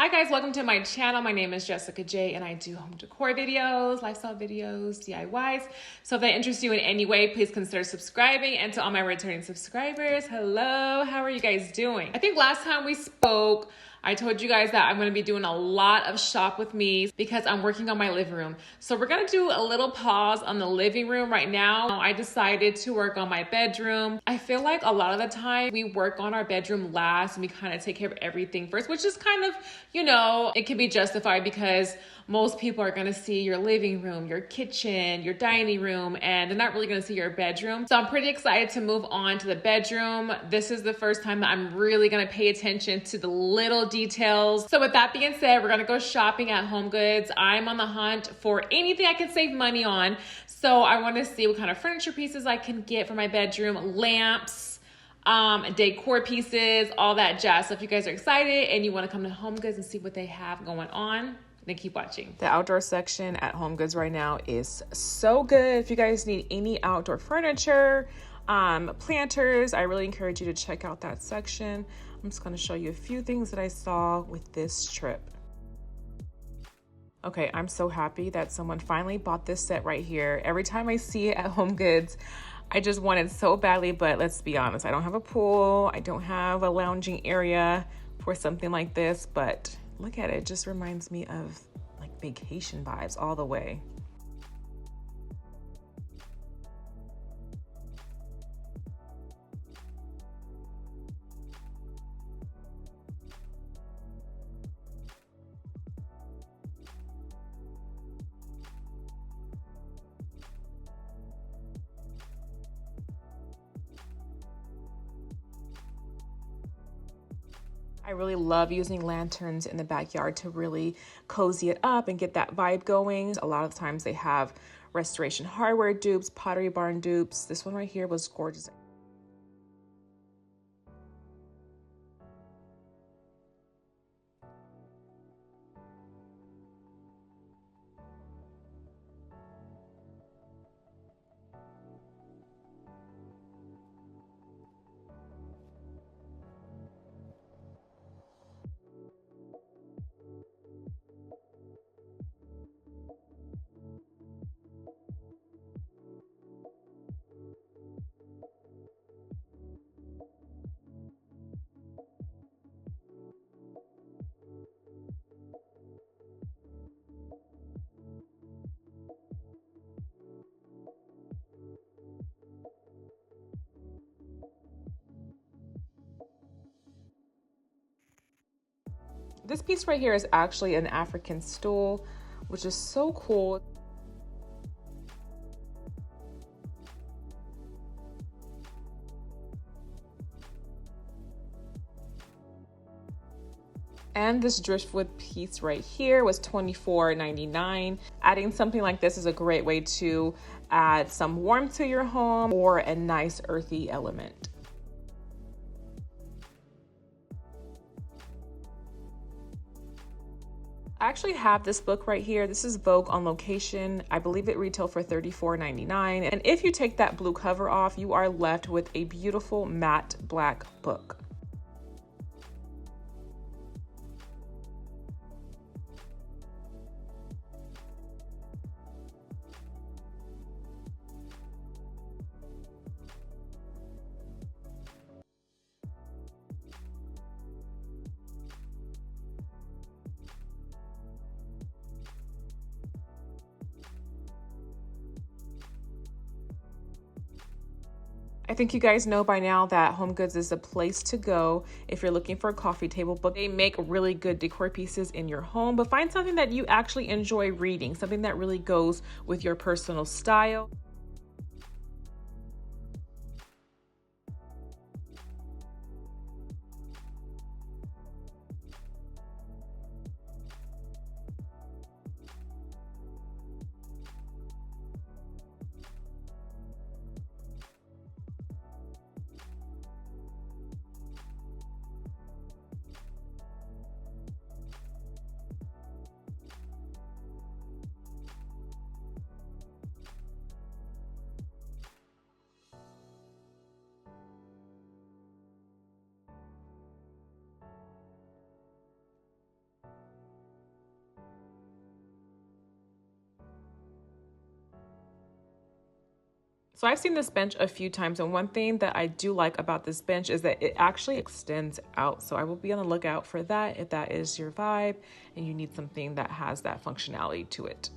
Hi guys, welcome to my channel. My name is Jessica J and I do home decor videos, lifestyle videos, DIYs. So if that interests you in any way, please consider subscribing. And to all my returning subscribers, hello, how are you guys doing? I think last time we spoke, I told you guys that I'm gonna be doing a lot of shop with me because I'm working on my living room. So we're gonna do a little pause on the living room right now. I decided to work on my bedroom. I feel like a lot of the time we work on our bedroom last and we kind of take care of everything first, which is kind of, you know, it can be justified because most people are gonna see your living room, your kitchen, your dining room, and they're not really gonna see your bedroom. So I'm pretty excited to move on to the bedroom. This is the first time that I'm really gonna pay attention to the little details. So with that being said, we're gonna go shopping at HomeGoods. I'm on the hunt for anything I can save money on. So I wanna see what kind of furniture pieces I can get for my bedroom, lamps, decor pieces, all that jazz. So if you guys are excited and you wanna come to HomeGoods and see what they have going on, then keep watching. The outdoor section at HomeGoods right now is so good. If you guys need any outdoor furniture, planters, I really encourage you to check out that section. I'm just gonna show you a few things that I saw with this trip. Okay, I'm so happy that someone finally bought this set right here. Every time I see it at HomeGoods, I just want it so badly, but let's be honest, I don't have a pool, I don't have a lounging area for something like this, but look at it, it just reminds me of like vacation vibes all the way. I really love using lanterns in the backyard to really cozy it up and get that vibe going. A lot of times they have Restoration Hardware dupes, Pottery Barn dupes. This one right here was gorgeous. This piece right here is actually an African stool, which is so cool. And this driftwood piece right here was $24.99. Adding something like this is a great way to add some warmth to your home or a nice earthy element. I actually have this book right here. This is Vogue on Location. I believe it retailed for $34.99. And if you take that blue cover off, you are left with a beautiful matte black book. I think you guys know by now that HomeGoods is a place to go if you're looking for a coffee table book. They make really good decor pieces in your home, but find something that you actually enjoy reading, something that really goes with your personal style. So I've seen this bench a few times, and one thing that I do like about this bench is that it actually extends out. So I will be on the lookout for that if that is your vibe and you need something that has that functionality to it.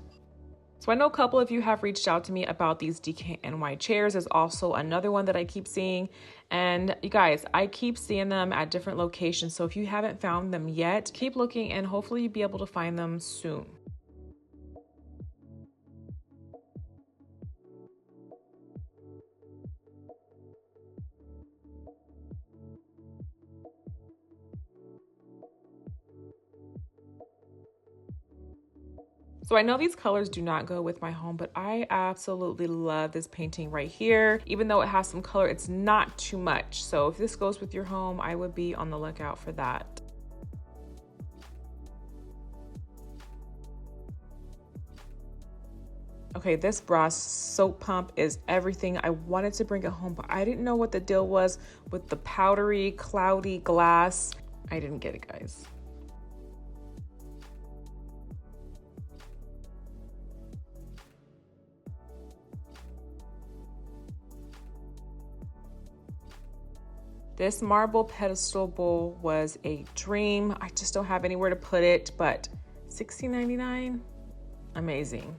So I know a couple of you have reached out to me about these DKNY chairs. There's also another one that I keep seeing. And you guys, I keep seeing them at different locations. So if you haven't found them yet, keep looking and hopefully you'll be able to find them soon. So I know these colors do not go with my home, but I absolutely love this painting right here. Even though it has some color, it's not too much. So if this goes with your home, I would be on the lookout for that. Okay, this brass soap pump is everything. I wanted to bring it home, but I didn't know what the deal was with the powdery, cloudy glass. I didn't get it, guys. This marble pedestal bowl was a dream. I just don't have anywhere to put it, but $16.99, amazing.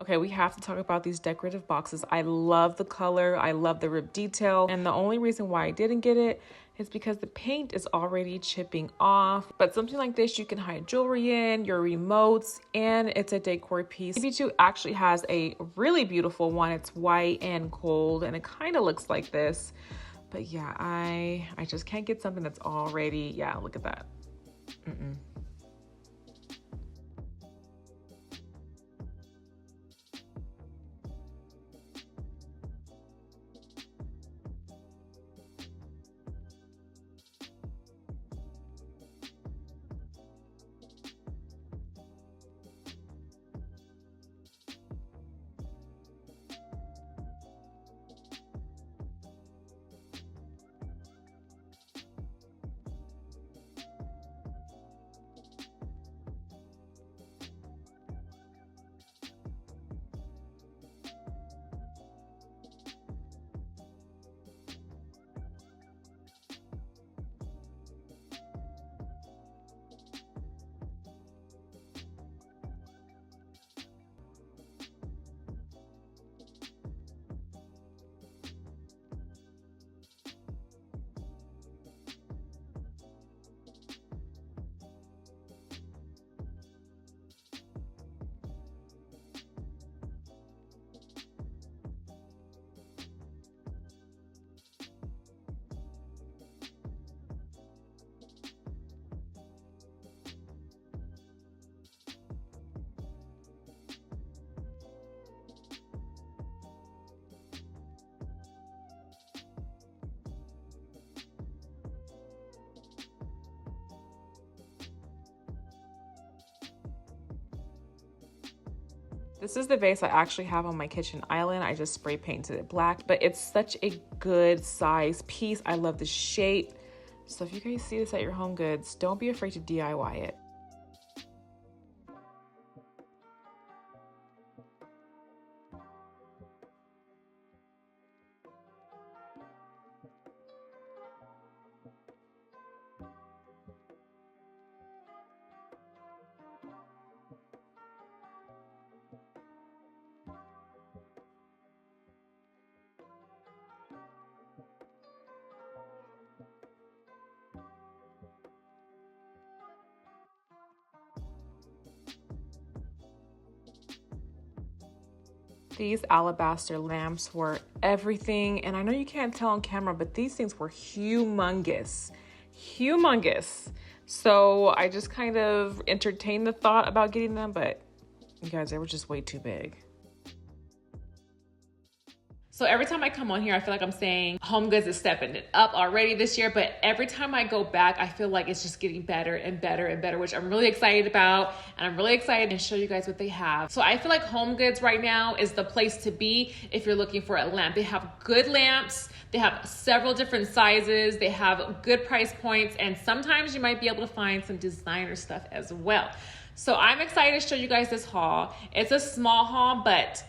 Okay, we have to talk about these decorative boxes. I love the color, I love the rib detail, and the only reason why I didn't get it is because the paint is already chipping off. But something like this, you can hide jewelry in, your remotes, and it's a decor piece. CB2 actually has a really beautiful one. It's white and gold, and it kind of looks like this. But yeah, I just can't get something that's already, yeah, look at that. This is the vase I actually have on my kitchen island. I just spray painted it black, but it's such a good size piece. I love the shape. So if you guys see this at your HomeGoods, don't be afraid to DIY it. These alabaster lamps were everything, and I know you can't tell on camera, but these things were humongous, humongous. So I just kind of entertained the thought about getting them, but you guys, they were just way too big. So every time I come on here, I feel like I'm saying HomeGoods is stepping it up already this year, but every time I go back, I feel like it's just getting better and better and better, which I'm really excited about. And I'm really excited to show you guys what they have. So I feel like HomeGoods right now is the place to be if you're looking for a lamp. They have good lamps. They have several different sizes. They have good price points. And sometimes you might be able to find some designer stuff as well. So I'm excited to show you guys this haul. It's a small haul, but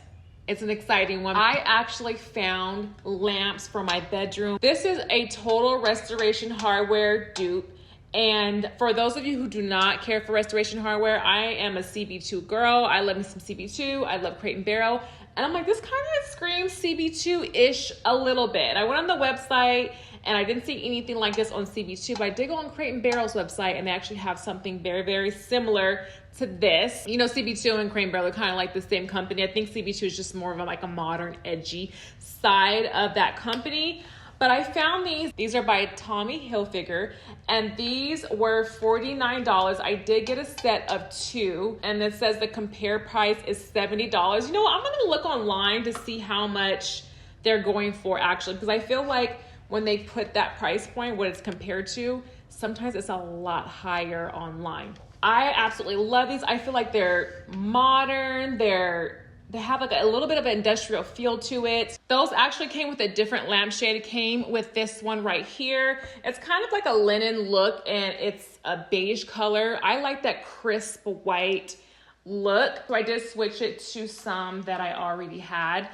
it's an exciting one. I actually found lamps for my bedroom. This is a Total Restoration Hardware dupe. And for those of you who do not care for restoration hardware, I am a CB2 girl. I love me some CB2. I love Crate & Barrel. And I'm like, this kind of screams CB2-ish a little bit. I went on the website and I didn't see anything like this on CB2, but I did go on Crate & Barrel's website and they actually have something very, very similar to this. You know, CB2 and Crate & Barrel are kind of like the same company. I think CB2 is just more of like a modern, edgy side of that company. But I found these. These are by Tommy Hilfiger, and these were $49. I did get a set of 2, and it says the compare price is $70. You know what? I'm gonna look online to see how much they're going for actually, because I feel like when they put that price point, what it's compared to, sometimes it's a lot higher online. I absolutely love these. I feel like they're modern. They have like a little bit of an industrial feel to it. Those actually came with a different lampshade. It came with this one right here. It's kind of like a linen look and it's a beige color. I like that crisp white look. So I did switch it to some that I already had.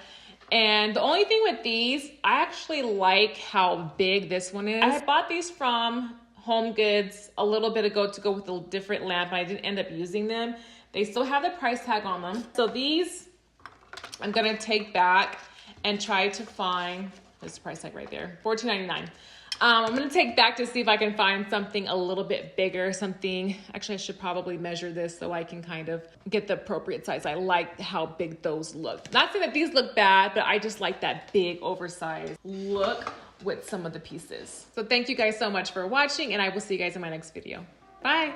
And the only thing with these, I actually like how big this one is. I bought these from HomeGoods a little bit ago to go with a different lamp, and I didn't end up using them. They still have the price tag on them. So these, I'm gonna take back and try to find, this price tag right there, $14.99. I'm gonna take back to see if I can find something a little bit bigger, something, actually I should probably measure this so I can kind of get the appropriate size. I like how big those look. Not saying that these look bad, but I just like that big oversized look with some of the pieces. So thank you guys so much for watching, and I will see you guys in my next video. Bye.